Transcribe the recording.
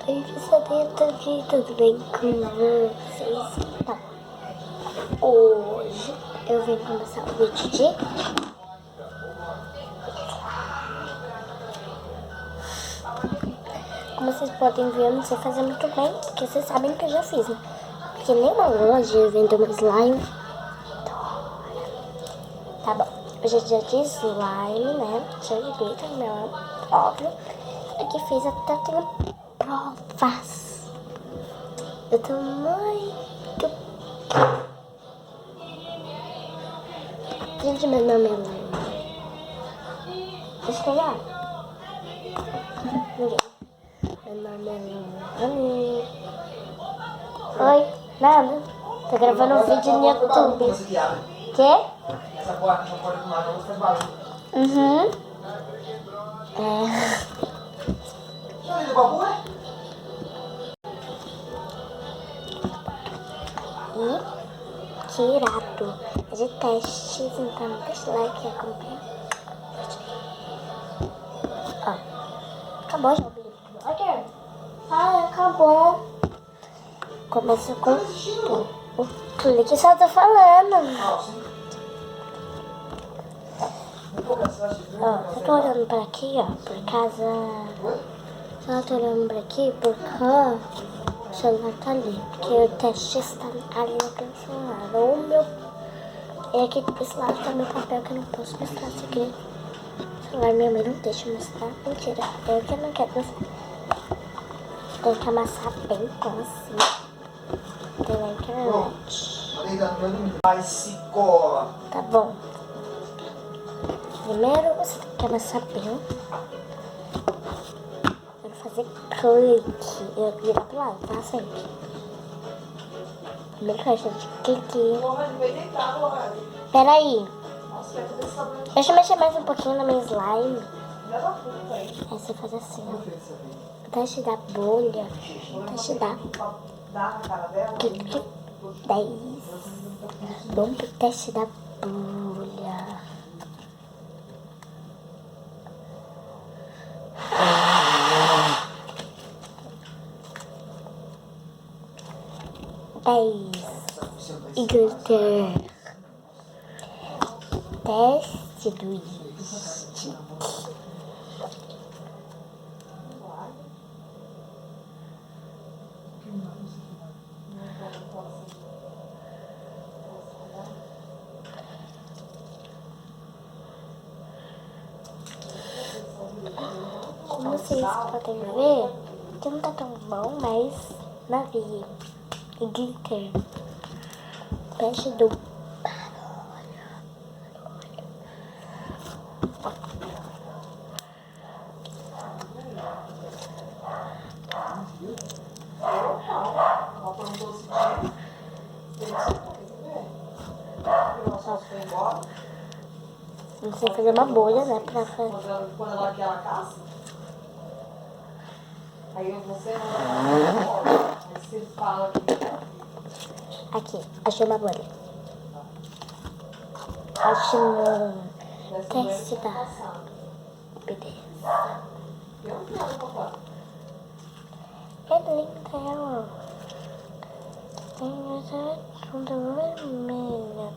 Oi, de tudo bem com vocês? Então, hoje eu vim começar o vídeo de como vocês podem ver, eu não sei fazer muito bem, porque vocês sabem que eu já fiz, né? Porque nenhuma loja vende uma slime. Tá bom, hoje é dia de slime, né? Dia de glitter, meu, óbvio. Aqui fez até tenho provas. Eu tô muito... Gente, meu nome é Lana. Deixa eu pegar. Ninguém. Meu nome é Lana. Oi, nada. Tô gravando um vídeo no YouTube. Quê? Essa porta não pode tomar, não faz barulho. Uhum. Já viu o babu, é? E tirado de testes, então deixa o like e acompanha. Ó, acabou já o vídeo. Ok. Acabou. Começa com o clique, só tô falando. Ó, eu tô olhando pra aqui, ó, por causa... Só tô olhando pra aqui porque o celular tá ali. Porque o teste está ali no celular. O meu... É aqui desse lado tá meu papel que eu não posso mostrar. Se aqui o celular minha mãe não deixa eu mostrar. Mentira, eu que não quero mostrar. Tem que amassar bem com assim. Pela internet. Vai se cola. Tá bom. Primeiro você tem que amassar bem. Eu vou fazer clique. Eu vou virar pro lado, tá? Sempre. Primeiro que eu de clique. Peraí. Deixa eu mexer mais um pouquinho na minha slime. Aí você faz assim, ó. O teste da bolha. O teste da... Clique. 10. Vamos pro teste da bolha. E glitter. Teste do stick. Como vocês podem ver, que não tá tão bom, mas navio e glitter. Teste do não sei fazer uma bolha, né? Pra fazer. Quando ela quer, ela caça. Aí você não. Aí você fala que. Aqui, achei uma bolha. Achei um teste da beleza. É linda ela. Tem essa bunda vermelha.